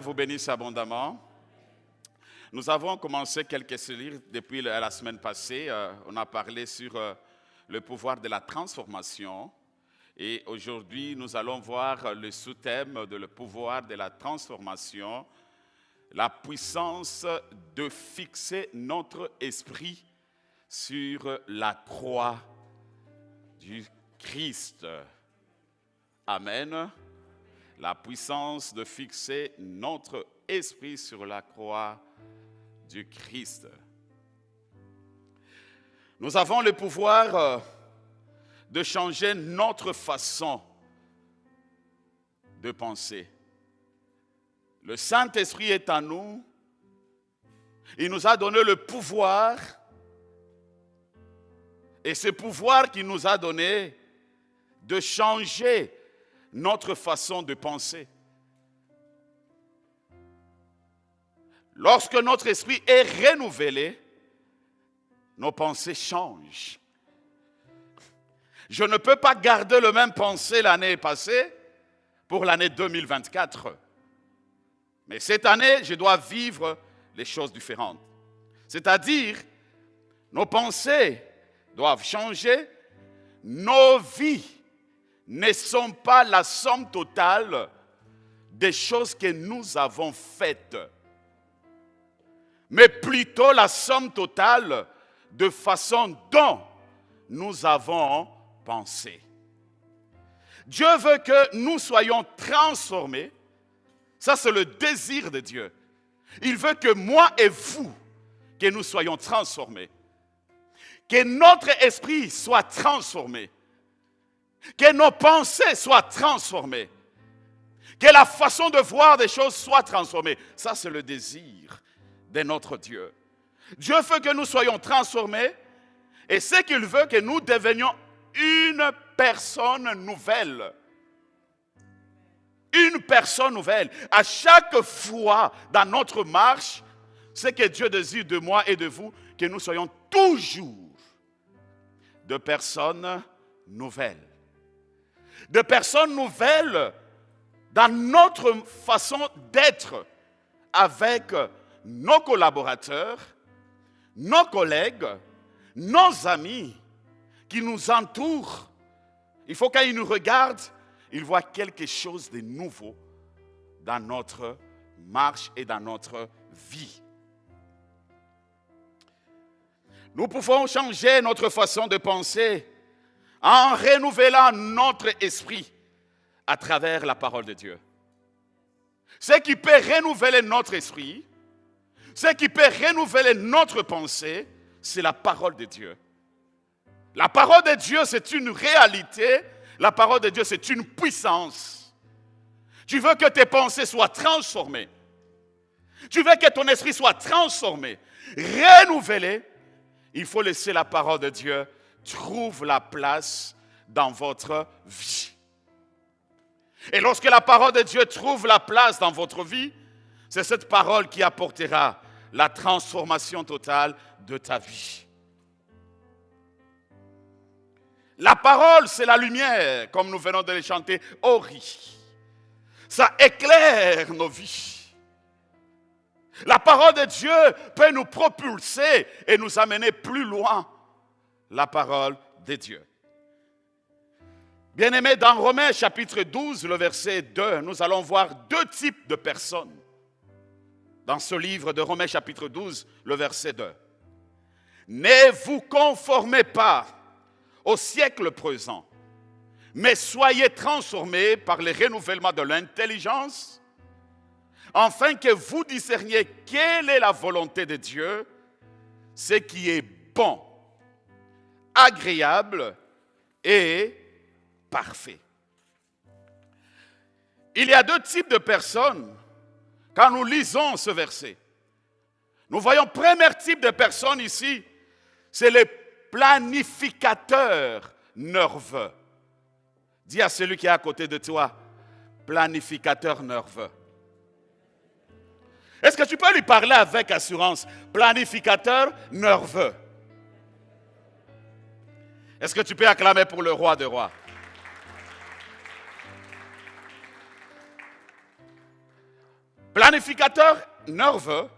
Vous bénisse abondamment. Nous avons commencé quelques séries depuis la semaine passée. On a parlé sur le pouvoir de la transformation. Et aujourd'hui, nous allons voir le sous-thème de le pouvoir de la transformation, la puissance de fixer notre esprit sur la croix du Christ. Amen. La puissance de fixer notre esprit sur la croix du Christ. Nous avons le pouvoir de changer notre façon de penser. Le Saint-Esprit est en nous. Il nous a donné le pouvoir. Et ce pouvoir qu'il nous a donné de changer notre façon de penser. Lorsque notre esprit est renouvelé, nos pensées changent. Je ne peux pas garder le même pensée l'année passée pour l'année 2024. Mais cette année, je dois vivre les choses différentes. C'est-à-dire, nos pensées doivent changer, nos vies ne sont pas la somme totale des choses que nous avons faites, mais plutôt la somme totale de façon dont nous avons pensé. Dieu veut que nous soyons transformés. Ça, c'est le désir de Dieu. Il veut que moi et vous, que nous soyons transformés. Que notre esprit soit transformé. Que nos pensées soient transformées. Que la façon de voir des choses soit transformée. Ça, c'est le désir de notre Dieu. Dieu veut que nous soyons transformés. Et c'est qu'il veut que nous devenions une personne nouvelle. Une personne nouvelle. À chaque fois dans notre marche, c'est que Dieu désire de moi et de vous que nous soyons toujours de personnes nouvelles. De personnes nouvelles dans notre façon d'être avec nos collaborateurs, nos collègues, nos amis qui nous entourent. Il faut qu'ils nous regardent, ils voient quelque chose de nouveau dans notre marche et dans notre vie. Nous pouvons changer notre façon de penser en renouvelant notre esprit à travers la parole de Dieu. Ce qui peut renouveler notre esprit, ce qui peut renouveler notre pensée, c'est la parole de Dieu. La parole de Dieu, c'est une réalité. La parole de Dieu, c'est une puissance. Tu veux que tes pensées soient transformées. Tu veux que ton esprit soit transformé, renouvelé. Il faut laisser la parole de Dieu trouve la place dans votre vie. Et lorsque la parole de Dieu trouve la place dans votre vie, c'est cette parole qui apportera la transformation totale de ta vie. La parole, c'est la lumière, comme nous venons de le chanter, Ori. Ça éclaire nos vies. La parole de Dieu peut nous propulser et nous amener plus loin. La parole de Dieu. Bien-aimés, dans Romains chapitre 12, le verset 2, nous allons voir deux types de personnes. Dans ce livre de Romains chapitre 12, le verset 2. Ne vous conformez pas au siècle présent, mais soyez transformés par le renouvellement de l'intelligence, afin que vous discerniez quelle est la volonté de Dieu, ce qui est bon, agréable et parfait. Il y a deux types de personnes quand nous lisons ce verset. Nous voyons le premier type de personnes ici, c'est les planificateurs nerveux. Dis à celui qui est à côté de toi, planificateur nerveux. Est-ce que tu peux lui parler avec assurance? Planificateur nerveux. Est-ce que tu peux acclamer pour le roi des rois? Planificateur nerveux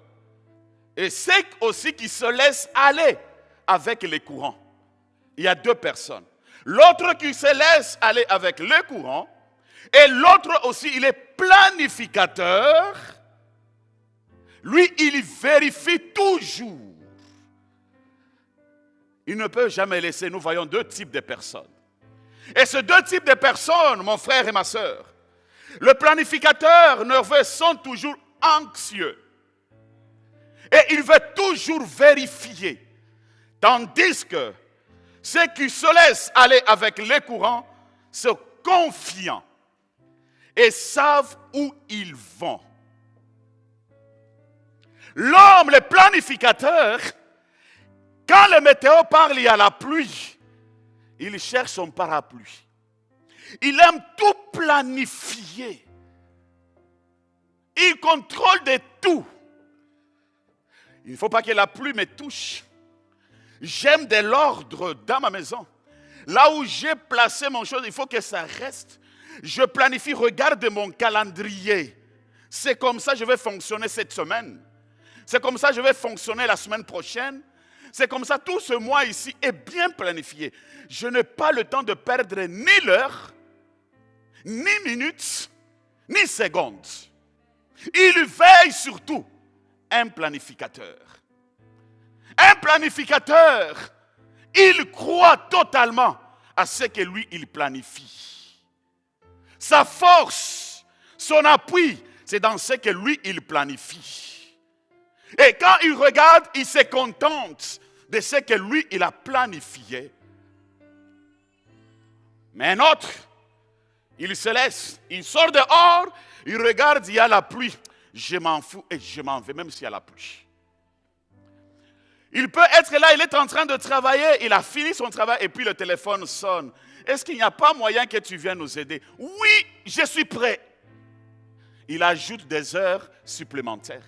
et c'est aussi qui se laisse aller avec les courants. Il y a deux personnes. L'autre qui se laisse aller avec le courant et l'autre aussi, il est planificateur. Lui, il vérifie toujours. Il ne peut jamais laisser. Nous voyons deux types de personnes. Et ces deux types de personnes, mon frère et ma soeur, le planificateur nerveux sont toujours anxieux. Et il veut toujours vérifier. Tandis que ceux qui se laissent aller avec les courants sont confiants et savent où ils vont. L'homme, le planificateur, quand le météo parle, il y a la pluie, il cherche son parapluie. Il aime tout planifier. Il contrôle de tout. Il ne faut pas que la pluie me touche. J'aime de l'ordre dans ma maison. Là où j'ai placé mon chose, il faut que ça reste. Je planifie, regarde mon calendrier. C'est comme ça que je vais fonctionner cette semaine. C'est comme ça que je vais fonctionner la semaine prochaine. C'est comme ça, tout ce mois ici est bien planifié. Je n'ai pas le temps de perdre ni l'heure, ni minutes, ni secondes. Il veille sur tout. Un planificateur. Un planificateur, il croit totalement à ce que lui, il planifie. Sa force, son appui, c'est dans ce que lui, il planifie. Et quand il regarde, il se contente de ce que lui, il a planifié. Mais un autre, il se laisse, il sort dehors, il regarde, il y a la pluie. Je m'en fous et je m'en vais, même s'il y a la pluie. Il peut être là, il est en train de travailler, il a fini son travail et puis le téléphone sonne. Est-ce qu'il n'y a pas moyen que tu viennes nous aider? Oui, je suis prêt. Il ajoute des heures supplémentaires.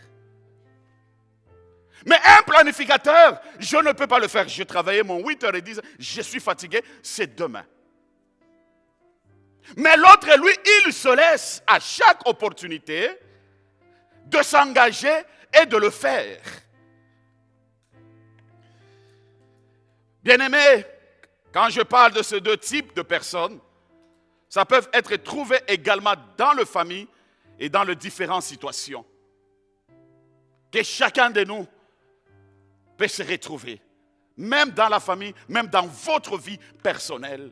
Mais un planificateur, je ne peux pas le faire. Je travaillais mon 8h10, je suis fatigué, c'est demain. Mais l'autre, lui, il se laisse à chaque opportunité de s'engager et de le faire. Bien-aimés, quand je parle de ces deux types de personnes, ça peut être trouvé également dans la famille et dans les différentes situations. Que chacun de nous peut se retrouver, même dans la famille, même dans votre vie personnelle.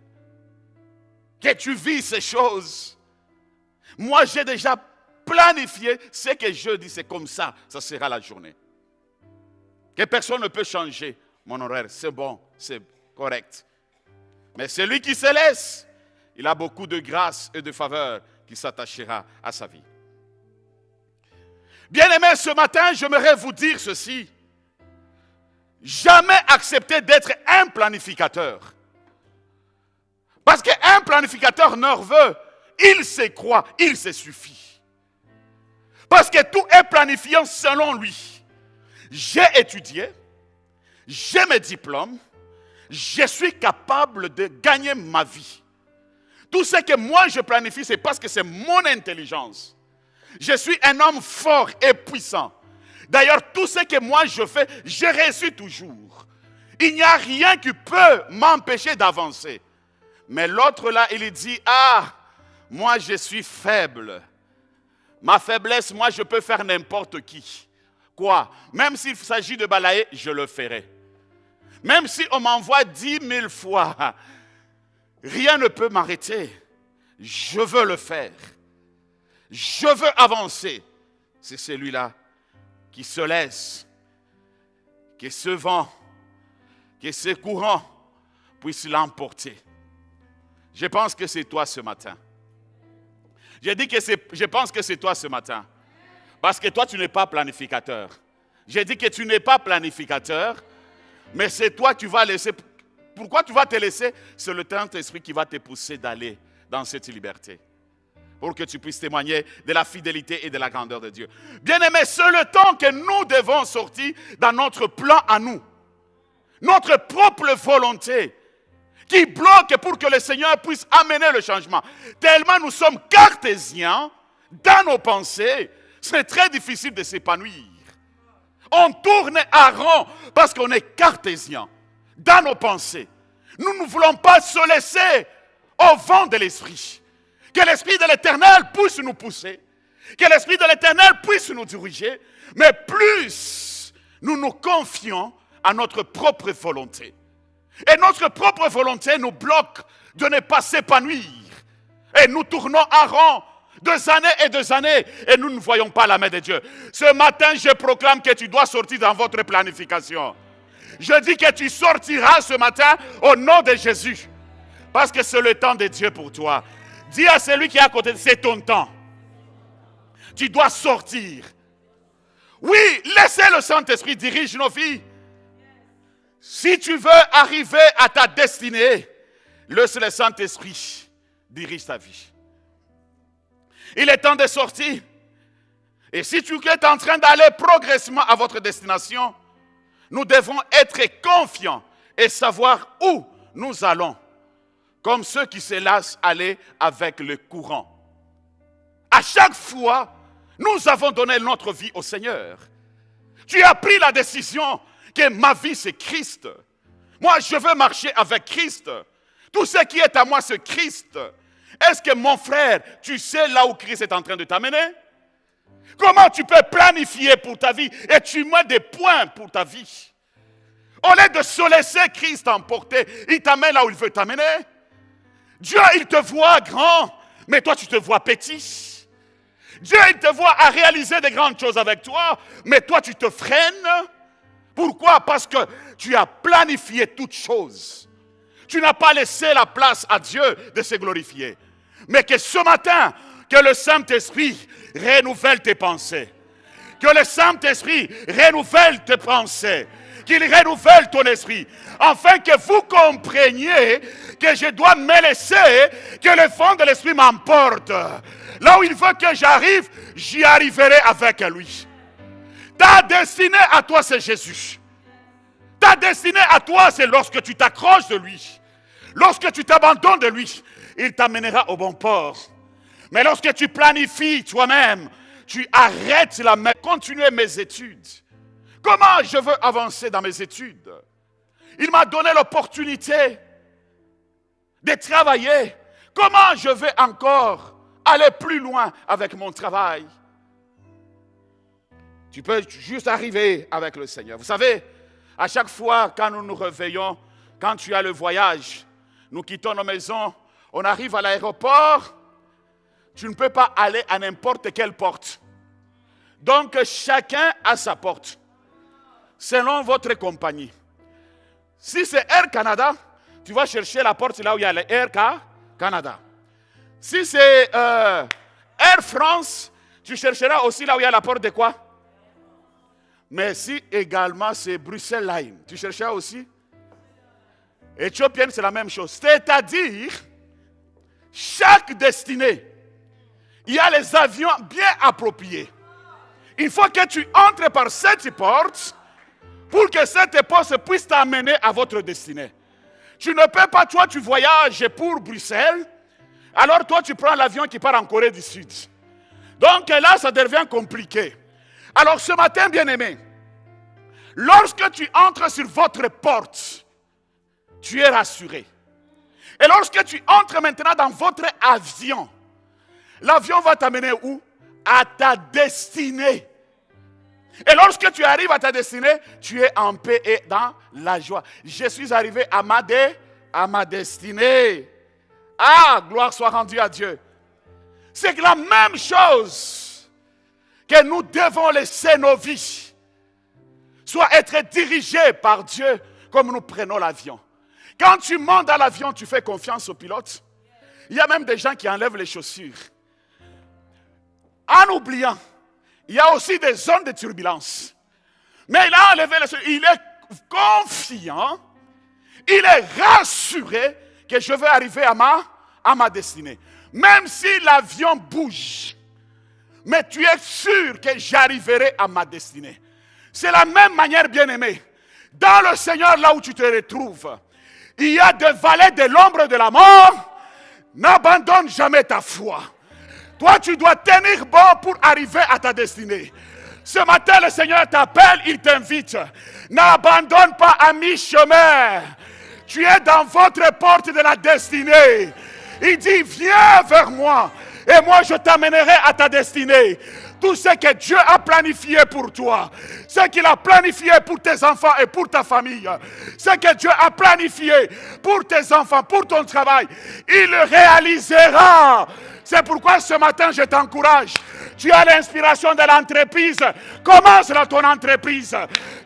Que tu vis ces choses. Moi, j'ai déjà planifié ce que je dis, c'est comme ça, ça sera la journée. Que personne ne peut changer mon horaire, c'est bon, c'est correct. Mais celui qui se laisse, il a beaucoup de grâce et de faveur qui s'attachera à sa vie. Bien-aimés, ce matin, j'aimerais vous dire ceci. Jamais accepter d'être un planificateur. Parce qu'un planificateur nerveux, il se croit, il se suffit. Parce que tout est planifié selon lui. J'ai étudié, j'ai mes diplômes, je suis capable de gagner ma vie. Tout ce que moi je planifie, c'est parce que c'est mon intelligence. Je suis un homme fort et puissant. D'ailleurs, tout ce que moi je fais, je réussis toujours. Il n'y a rien qui peut m'empêcher d'avancer. Mais l'autre là, il dit, moi je suis faible. Ma faiblesse, moi je peux faire n'importe qui. Quoi? Même s'il s'agit de balayer, je le ferai. Même si on m'envoie 10 000 fois, rien ne peut m'arrêter. Je veux le faire. Je veux avancer. C'est celui-là qui se laisse, que ce vent, que ce courant puisse l'emporter. Je pense que c'est toi ce matin. Je pense que c'est toi ce matin. Parce que toi, tu n'es pas planificateur. J'ai dit que tu n'es pas planificateur, mais c'est toi qui vas laisser. Pourquoi tu vas te laisser? C'est le Saint-Esprit qui va te pousser d'aller dans cette liberté. Pour que tu puisses témoigner de la fidélité et de la grandeur de Dieu. Bien-aimés, c'est le temps que nous devons sortir dans notre plan à nous. Notre propre volonté qui bloque pour que le Seigneur puisse amener le changement. Tellement nous sommes cartésiens dans nos pensées, c'est très difficile de s'épanouir. On tourne à rond parce qu'on est cartésien dans nos pensées. Nous ne voulons pas se laisser au vent de l'Esprit. Que l'Esprit de l'Éternel puisse nous pousser. Que l'Esprit de l'Éternel puisse nous diriger. Mais plus nous nous confions à notre propre volonté. Et notre propre volonté nous bloque de ne pas s'épanouir. Et nous tournons à rond 2 années et 2 années et nous ne voyons pas la main de Dieu. Ce matin, je proclame que tu dois sortir dans votre planification. Je dis que tu sortiras ce matin au nom de Jésus. Parce que c'est le temps de Dieu pour toi. Dis à celui qui est à côté, c'est ton temps. Tu dois sortir. Oui, laissez le Saint-Esprit diriger nos vies. Si tu veux arriver à ta destinée, laisse le Saint-Esprit dirige ta vie. Il est temps de sortir. Et si tu es en train d'aller progressivement à votre destination, nous devons être confiants et savoir où nous allons. Comme ceux qui se laissent aller avec le courant. À chaque fois, nous avons donné notre vie au Seigneur. Tu as pris la décision que ma vie c'est Christ. Moi, je veux marcher avec Christ. Tout ce qui est à moi, c'est Christ. Est-ce que mon frère, tu sais là où Christ est en train de t'amener? Comment tu peux planifier pour ta vie et tu mets des points pour ta vie? Au lieu de se laisser Christ emporter, il t'amène là où il veut t'amener. Dieu, il te voit grand, mais toi, tu te vois petit. Dieu, il te voit à réaliser des grandes choses avec toi, mais toi, tu te freines. Pourquoi? Parce que tu as planifié toutes choses. Tu n'as pas laissé la place à Dieu de se glorifier. Mais que ce matin, que le Saint-Esprit renouvelle tes pensées. Que le Saint-Esprit renouvelle tes pensées. Qu'il renouvelle ton esprit. Afin que vous compreniez que je dois me laisser, que le vent de l'esprit m'emporte. Là où il veut que j'arrive, j'y arriverai avec lui. Ta destinée à toi, c'est Jésus. Ta destinée à toi, c'est lorsque tu t'accroches de lui. Lorsque tu t'abandonnes de lui, il t'amènera au bon port. Mais lorsque tu planifies toi-même, tu arrêtes la main. Continuer mes études. Comment je veux avancer dans mes études? Il m'a donné l'opportunité de travailler. Comment je vais encore aller plus loin avec mon travail? Tu peux juste arriver avec le Seigneur. Vous savez, à chaque fois quand nous nous réveillons, quand tu as le voyage, nous quittons nos maisons, on arrive à l'aéroport, tu ne peux pas aller à n'importe quelle porte. Donc chacun a sa porte, selon votre compagnie. Si c'est Air Canada, tu vas chercher la porte là où il y a le Air Canada. Si c'est Air France, tu chercheras aussi là où il y a la porte de quoi? Mais si également c'est Bruxelles Line, tu chercheras aussi? Éthiopienne, c'est la même chose. C'est-à-dire, chaque destinée, il y a les avions bien appropriés. Il faut que tu entres par cette porte pour que cette porte puisse t'amener à votre destinée. Tu ne peux pas, toi, tu voyages pour Bruxelles, alors toi, tu prends l'avion qui part en Corée du Sud. Donc là, ça devient compliqué. Alors ce matin, bien-aimé, lorsque tu entres sur votre porte, tu es rassuré. Et lorsque tu entres maintenant dans votre avion, l'avion va t'amener où? À ta destinée. Et lorsque tu arrives à ta destinée, tu es en paix et dans la joie. Je suis arrivé à ma destinée. Ah, gloire soit rendue à Dieu. C'est la même chose que nous devons laisser nos vies, soit être dirigés par Dieu comme nous prenons l'avion. Quand tu montes dans l'avion, tu fais confiance au pilote. Il y a même des gens qui enlèvent les chaussures. En oubliant, il y a aussi des zones de turbulence. Mais il a enlevé les chaussures. Il est confiant, il est rassuré que je vais arriver à ma destinée. Même si l'avion bouge, mais tu es sûr que j'arriverai à ma destinée. C'est la même manière, bien-aimé. Dans le Seigneur, là où tu te retrouves, il y a des vallées de l'ombre de la mort. N'abandonne jamais ta foi. Toi, tu dois tenir bon pour arriver à ta destinée. Ce matin, le Seigneur t'appelle, il t'invite. N'abandonne pas à mi-chemin. Tu es dans votre porte de la destinée. Il dit, viens vers moi et moi je t'amènerai à ta destinée. Tout ce que Dieu a planifié pour toi, ce qu'il a planifié pour tes enfants et pour ta famille, ce que Dieu a planifié pour tes enfants, pour ton travail, il le réalisera. C'est pourquoi ce matin je t'encourage. Tu as l'inspiration de l'entreprise, commence dans ton entreprise.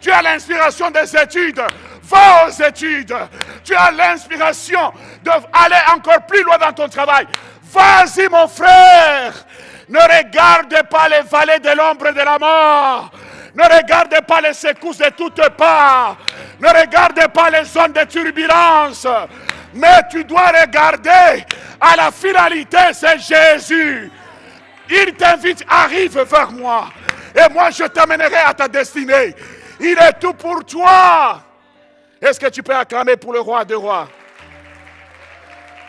Tu as l'inspiration des études, va aux études. Tu as l'inspiration d'aller encore plus loin dans ton travail. Vas-y mon frère. Ne regarde pas les vallées de l'ombre de la mort. Ne regarde pas les secousses de toutes parts. Ne regarde pas les zones de turbulence. Mais tu dois regarder à la finalité, c'est Jésus. Il t'invite, arrive vers moi. Et moi, je t'amènerai à ta destinée. Il est tout pour toi. Est-ce que tu peux acclamer pour le roi des rois?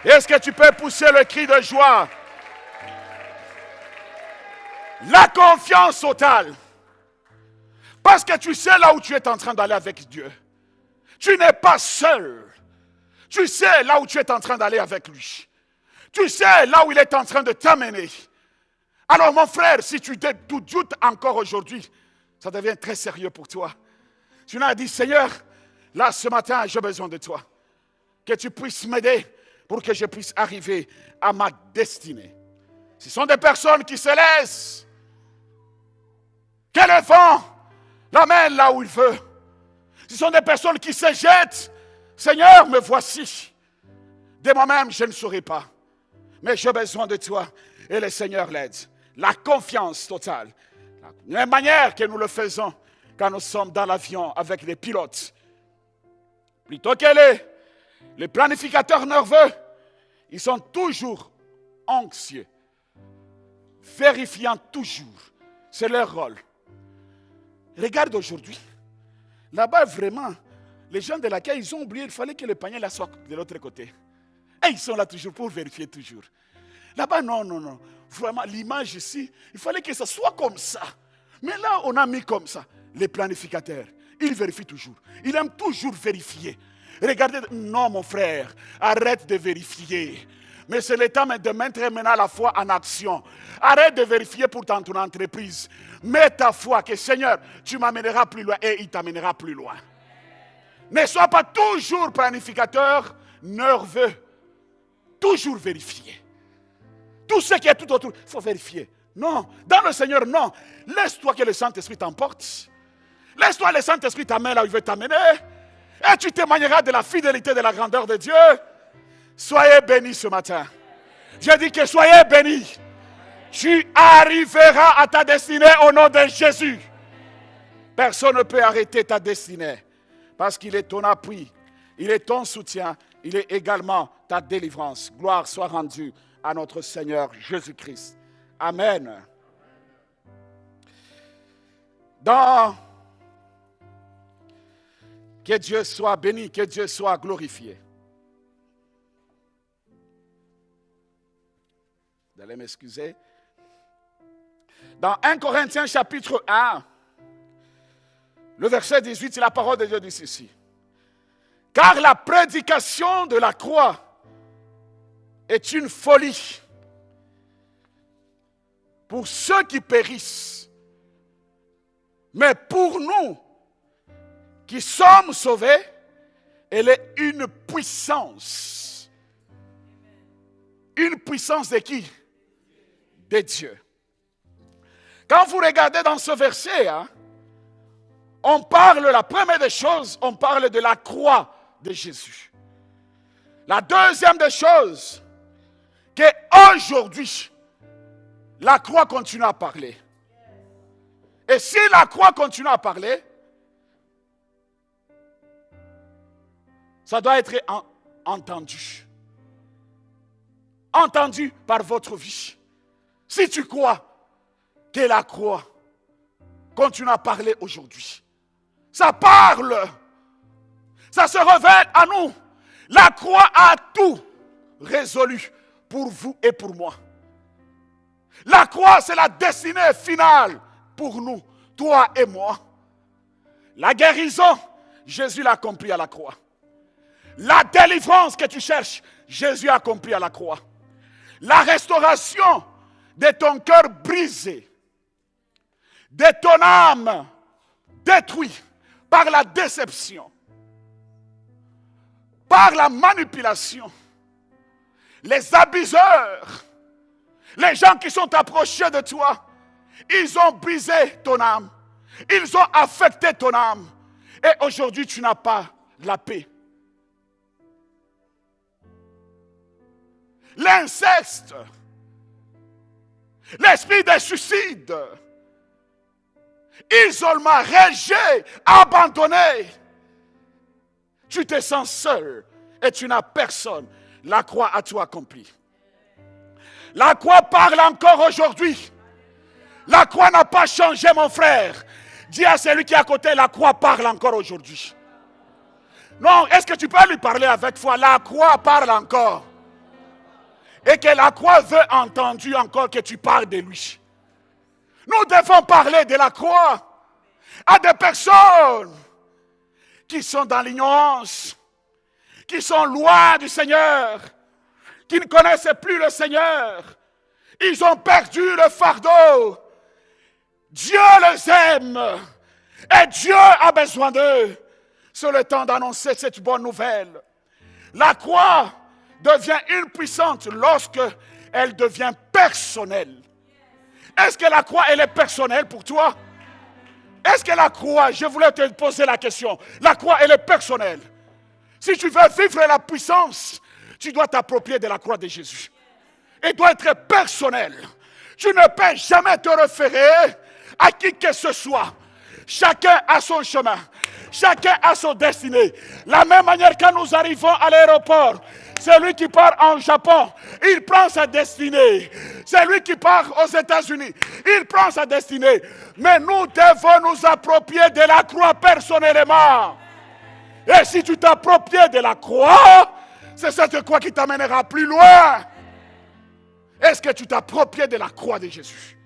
Est-ce que tu peux pousser le cri de joie? La confiance totale. Parce que tu sais là où tu es en train d'aller avec Dieu. Tu n'es pas seul. Tu sais là où tu es en train d'aller avec lui. Tu sais là où il est en train de t'amener. Alors mon frère, si tu doutes encore aujourd'hui, ça devient très sérieux pour toi. Tu n'as dit, Seigneur, là ce matin j'ai besoin de toi. Que tu puisses m'aider pour que je puisse arriver à ma destinée. Ce sont des personnes qui se laissent. Que le vent l'amène là où il veut. Ce sont des personnes qui se jettent. Seigneur, me voici. De moi-même, je ne saurais pas. Mais j'ai besoin de toi. Et le Seigneur l'aide. La confiance totale. La manière que nous le faisons quand nous sommes dans l'avion avec les pilotes. Plutôt que les planificateurs nerveux, ils sont toujours anxieux. Vérifiant toujours. C'est leur rôle. Regarde aujourd'hui. Là-bas, vraiment, les gens de l'accueil, ils ont oublié, il fallait que le panier là soit de l'autre côté. Et ils sont là toujours pour vérifier toujours. Là-bas, non. Vraiment, l'image ici, il fallait que ça soit comme ça. Mais là, on a mis comme ça. Les planificateurs, ils vérifient toujours. Ils aiment toujours vérifier. Regardez, non mon frère, arrête de vérifier. Mais c'est le temps de mettre maintenant la foi en action. Arrête de vérifier pour ton entreprise. Mets ta foi que Seigneur, tu m'amèneras plus loin et il t'amènera plus loin. Ne sois pas toujours planificateur nerveux. Toujours vérifier. Tout ce qui est tout autour, il faut vérifier. Non, dans le Seigneur, non. Laisse-toi que le Saint-Esprit t'emporte. Laisse-toi le Saint-Esprit t'amène là où il veut t'amener. Et tu témoigneras de la fidélité, de la grandeur de Dieu. Soyez bénis ce matin. Je dis que soyez bénis. Tu arriveras à ta destinée au nom de Jésus. Personne ne peut arrêter ta destinée. Parce qu'il est ton appui. Il est ton soutien. Il est également ta délivrance. Gloire soit rendue à notre Seigneur Jésus-Christ. Amen. Que Dieu soit béni, que Dieu soit glorifié. Vous allez m'excuser. Dans 1 Corinthiens chapitre 1, le verset 18, la parole de Dieu dit ceci. Car la prédication de la croix est une folie pour ceux qui périssent. Mais pour nous qui sommes sauvés, elle est une puissance. Une puissance de qui? De Dieu. Quand vous regardez dans ce verset, on parle, la première des choses, on parle de la croix de Jésus. La deuxième des choses, qu'aujourd'hui, la croix continue à parler. Et si la croix continue à parler, ça doit être entendu. Entendu par votre vie. Si tu crois que la croix continue à parler aujourd'hui, ça parle. Ça se révèle à nous. La croix a tout résolu pour vous et pour moi. La croix, c'est la destinée finale pour nous, toi et moi. La guérison, Jésus l'a accompli à la croix. La délivrance que tu cherches, Jésus a accompli à la croix. La restauration de ton cœur brisé, de ton âme détruite par la déception, par la manipulation, les abuseurs, les gens qui sont approchés de toi, ils ont brisé ton âme, ils ont affecté ton âme, et aujourd'hui tu n'as pas la paix. L'inceste, l'esprit de suicide, isolement, rejet, abandonné. Tu te sens seul et tu n'as personne. La croix a tout accompli. La croix parle encore aujourd'hui. La croix n'a pas changé, mon frère. Dis à celui qui est à côté, la croix parle encore aujourd'hui. Non, est-ce que tu peux lui parler avec foi? La croix parle encore. Et que la croix veut entendre encore que tu parles de lui. Nous devons parler de la croix à des personnes qui sont dans l'ignorance, qui sont loin du Seigneur, qui ne connaissent plus le Seigneur. Ils ont perdu le fardeau. Dieu les aime et Dieu a besoin d'eux. C'est le temps d'annoncer cette bonne nouvelle. La croix devient une puissante lorsque elle devient personnelle. Est-ce que la croix, elle est personnelle pour toi? Est-ce que la croix, je voulais te poser la question, la croix, elle est personnelle. Si tu veux vivre la puissance, tu dois t'approprier de la croix de Jésus. Elle doit être personnelle. Tu ne peux jamais te référer à qui que ce soit. Chacun a son chemin. Chacun a son destinée. La même manière quand nous arrivons à l'aéroport, celui qui part en Japon, il prend sa destinée. Celui qui part aux États-Unis, il prend sa destinée. Mais nous devons nous approprier de la croix personnellement. Et si tu t'appropries de la croix, c'est cette croix qui t'amènera plus loin. Est-ce que tu t'appropries de la croix de Jésus?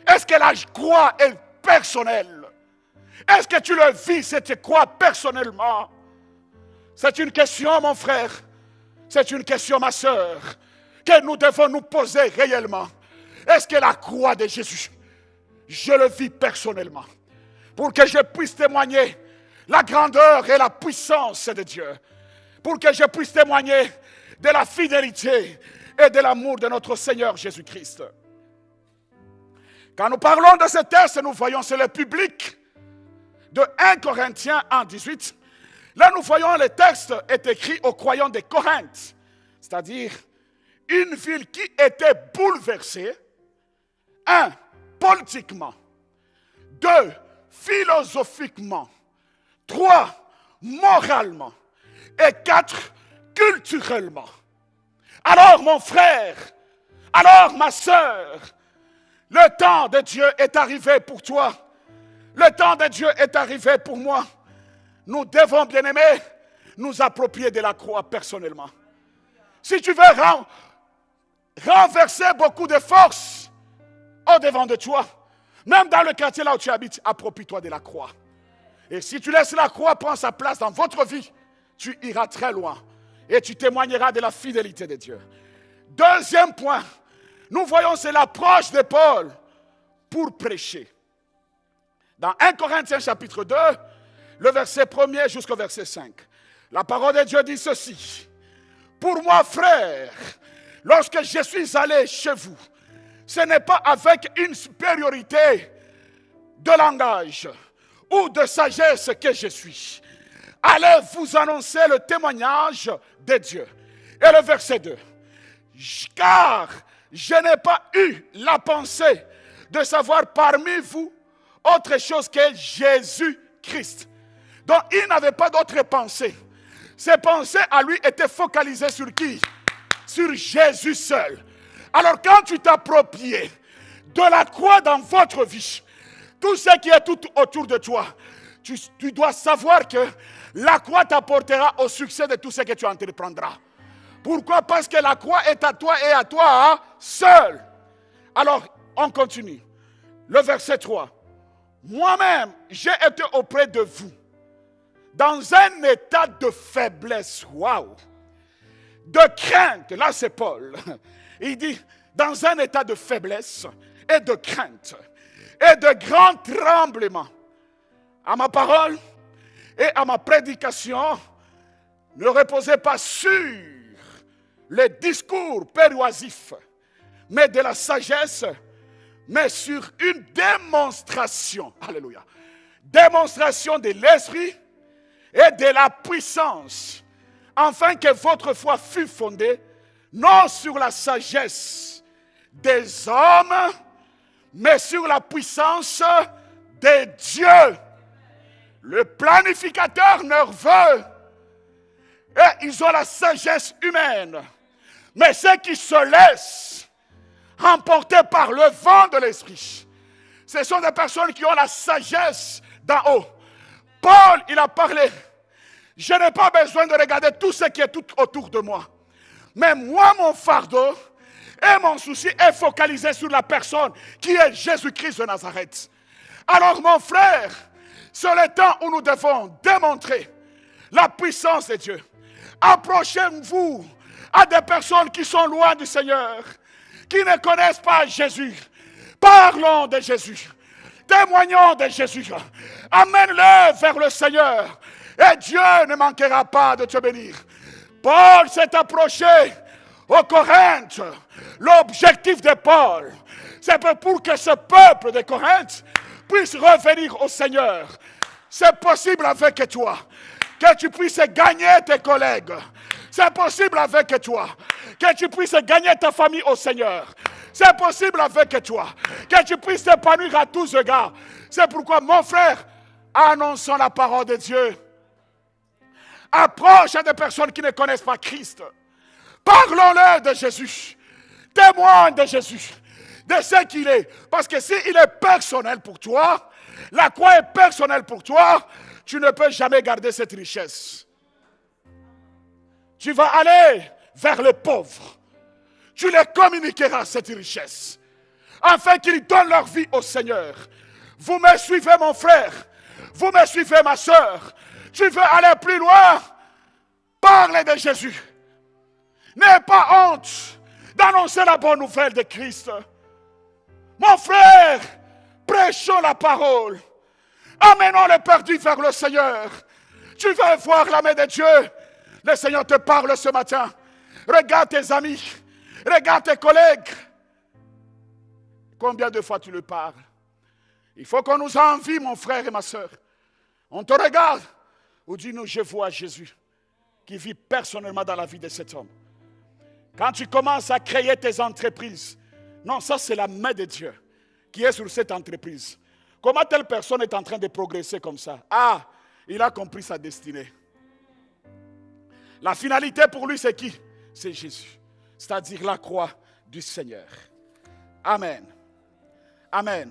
Est-ce que la croix est personnelle? Est-ce que tu le vis, cette croix, personnellement? C'est une question, mon frère. C'est une question, ma soeur, que nous devons nous poser réellement. Est-ce que la croix de Jésus, je le vis personnellement? Pour que je puisse témoigner la grandeur et la puissance de Dieu. Pour que je puisse témoigner de la fidélité et de l'amour de notre Seigneur Jésus-Christ. Quand nous parlons de ce texte, nous voyons c'est le public de 1 Corinthiens 1,18. Là, nous voyons le texte est écrit aux croyants de Corinthe, c'est-à-dire une ville qui était bouleversée, 1. Politiquement, 2. Philosophiquement, 3. Moralement, et 4. Culturellement. Alors, mon frère, alors, ma soeur, le temps de Dieu est arrivé pour toi. Le temps de Dieu est arrivé pour moi. Nous devons, bien-aimés, nous approprier de la croix personnellement. Si tu veux renverser beaucoup de force au-devant de toi, même dans le quartier là où tu habites, approprie-toi de la croix. Et si tu laisses la croix prendre sa place dans votre vie, tu iras très loin et tu témoigneras de la fidélité de Dieu. Deuxième point, nous voyons c'est l'approche de Paul pour prêcher. Dans 1 Corinthiens chapitre 2, le verset 1er jusqu'au verset 5. La parole de Dieu dit ceci. Pour moi, frère, lorsque je suis allé chez vous, ce n'est pas avec une supériorité de langage ou de sagesse que je suis. Allez vous annoncer le témoignage de Dieu. Et le verset 2. Car je n'ai pas eu la pensée de savoir parmi vous autre chose que Jésus-Christ. Donc il n'avait pas d'autre pensée. Ses pensées à lui étaient focalisées sur qui? Sur Jésus seul. Alors quand tu t'appropries de la croix dans votre vie, tout ce qui est tout autour de toi, tu dois savoir que la croix t'apportera au succès de tout ce que tu entreprendras. Pourquoi? Parce que la croix est à toi et à toi seul. Alors, on continue. Le verset 3. Moi-même, j'ai été auprès de vous dans un état de faiblesse. Waouh! De crainte. Là, c'est Paul. Il dit, dans un état de faiblesse et de crainte et de grand tremblement. À ma parole et à ma prédication, ne reposez pas sur les discours persuasifs, mais de la sagesse, mais sur une démonstration, alléluia, démonstration de l'esprit et de la puissance, afin que votre foi fût fondée, non sur la sagesse des hommes, mais sur la puissance de Dieu. Le planificateur nerveux, et ils ont la sagesse humaine, mais ceux qui se laissent emporter par le vent de l'esprit, ce sont des personnes qui ont la sagesse d'en haut. Paul, il a parlé, je n'ai pas besoin de regarder tout ce qui est tout autour de moi, mais moi, mon fardeau et mon souci est focalisé sur la personne qui est Jésus-Christ de Nazareth. Alors mon frère, c'est le temps où nous devons démontrer la puissance de Dieu. Approchez-vous à des personnes qui sont loin du Seigneur, qui ne connaissent pas Jésus. Parlons de Jésus. Témoignons de Jésus. Amène-le vers le Seigneur. Et Dieu ne manquera pas de te bénir. Paul s'est approché au Corinthe. L'objectif de Paul, c'est pour que ce peuple de Corinthe puisse revenir au Seigneur. C'est possible avec toi que tu puisses gagner tes collègues. C'est possible avec toi que tu puisses gagner ta famille au Seigneur. C'est possible avec toi que tu puisses t'épanouir à tous égards. C'est pourquoi, mon frère, annonçons la parole de Dieu. Approche à des personnes qui ne connaissent pas Christ. Parlons-leur de Jésus. Témoigne de Jésus, de ce qu'il est. Parce que s'il est personnel pour toi, la croix est personnelle pour toi, tu ne peux jamais garder cette richesse. Tu vas aller vers les pauvres. Tu les communiqueras cette richesse, afin qu'ils donnent leur vie au Seigneur. Vous me suivez, mon frère. Vous me suivez, ma soeur. Tu veux aller plus loin? Parlez de Jésus. N'aie pas honte d'annoncer la bonne nouvelle de Christ. Mon frère, prêchons la parole. Amenons les perdus vers le Seigneur. Tu veux voir la main de Dieu? Le Seigneur te parle ce matin. Regarde tes amis. Regarde tes collègues. Combien de fois tu le parles? Il faut qu'on nous envie, mon frère et ma soeur. On te regarde. Ou dis-nous, je vois Jésus qui vit personnellement dans la vie de cet homme. Quand tu commences à créer tes entreprises, non, ça c'est la main de Dieu qui est sur cette entreprise. Comment telle personne est en train de progresser comme ça? Ah, il a compris sa destinée. La finalité pour lui, c'est qui? C'est Jésus. C'est-à-dire la croix du Seigneur. Amen. Amen.